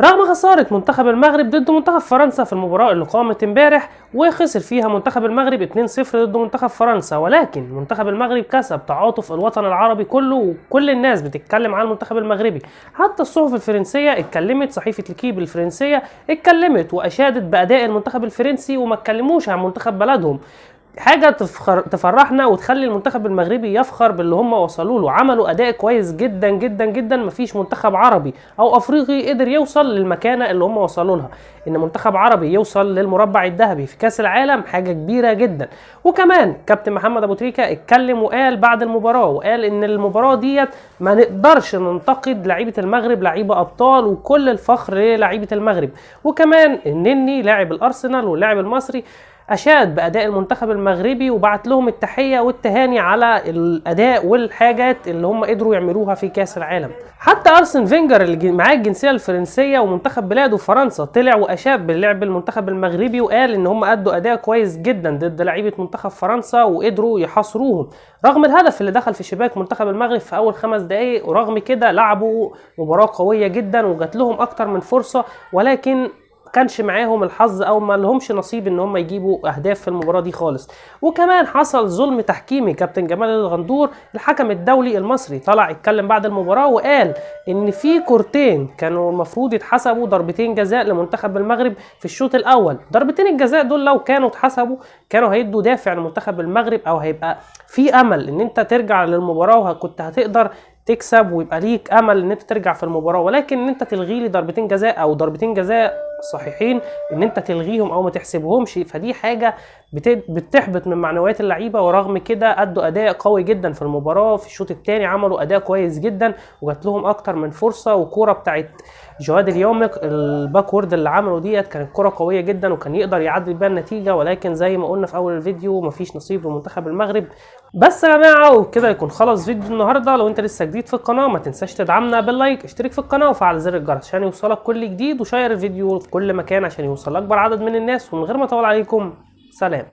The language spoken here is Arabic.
رغم خسارة منتخب المغرب ضد منتخب فرنسا في المباراة اللي قامت امبارح وخسر فيها منتخب المغرب 2-0 ضد منتخب فرنسا، ولكن منتخب المغرب كسب تعاطف الوطن العربي كله، وكل الناس بتتكلم عن المنتخب المغربي. حتى الصحف الفرنسية اتكلمت، صحيفة ليكيب الفرنسية اتكلمت واشادت بأداء المنتخب الفرنسي وما اتكلموش عن منتخب بلدهم. حاجة تفرحنا وتخلي المنتخب المغربي يفخر باللي هم وصلوا له. عملوا اداء كويس جدا جدا جدا، مفيش منتخب عربي او افريقي قدر يوصل للمكانة اللي هم وصلوا لها. ان منتخب عربي يوصل للمربع الذهبي في كاس العالم حاجة كبيرة جدا. وكمان كابتن محمد ابو تريكة اتكلم وقال بعد المباراة، وقال ان المباراة ديت ما نقدرش ننتقد لعيبة المغرب، لعيبة ابطال وكل الفخر للعيبة المغرب. وكمان النني لاعب الارسنال واللاعب المصري اشاد باداء المنتخب المغربي وبعت لهم التحيه والتهاني على الاداء والحاجات اللي هم قدروا يعملوها في كاس العالم. حتى ارسن فينجر اللي معاه الجنسيه الفرنسيه ومنتخب بلاده فرنسا طلع واشاد باللعب المنتخب المغربي، وقال ان هم ادوا اداء كويس جدا ضد لعيبه منتخب فرنسا وقدروا يحاصروهم رغم الهدف اللي دخل في شباك منتخب المغرب في اول 5 دقائق. ورغم كده لعبوا مباراه قويه جدا وجات لهم اكتر من فرصه، ولكن كانش معاهم الحظ او ما لهمش نصيب ان هم يجيبوا اهداف في المباراه دي خالص. وكمان حصل ظلم تحكيمي. كابتن جمال الغندور الحكم الدولي المصري طلع اتكلم بعد المباراه وقال ان في كورتين كانوا المفروض يتحسبوا ضربتين جزاء لمنتخب المغرب في الشوط الاول. ضربتين الجزاء دول لو كانوا اتحسبوا كانوا هيدوا دافع لمنتخب المغرب، او هيبقى في امل ان انت ترجع للمباراه وكنت هتقدر تكسب ويبقى ليك امل ان انت ترجع في المباراه. ولكن ان انت تلغي لي ضربتين جزاء او ضربتين جزاء صحيحين ان انت تلغيهم او ما تحسبهمش، فدي حاجه بتحبط من معنويات اللعيبه. ورغم كده ادوا اداء قوي جدا في المباراه. في الشوط الثاني عملوا اداء كويس جدا وجات لهم اكتر من فرصه. وكوره بتاعت جواد اليومك الباكورد اللي عمله ديت كانت كوره قويه جدا وكان يقدر يعدل بيها النتيجه، ولكن زي ما قلنا في اول الفيديو مفيش نصيب لمنتخب المغرب. بس يا جماعه وكده يكون خلص فيديو النهارده. لو انت لسه جديد في القناه ما تنساش تدعمنا باللايك، اشترك في القناه وفعل زر الجرس عشان يوصلك كل جديد، وشير الفيديو في كل مكان عشان يوصل اكبر عدد من الناس. ومن غير ما اطول عليكم، سلام.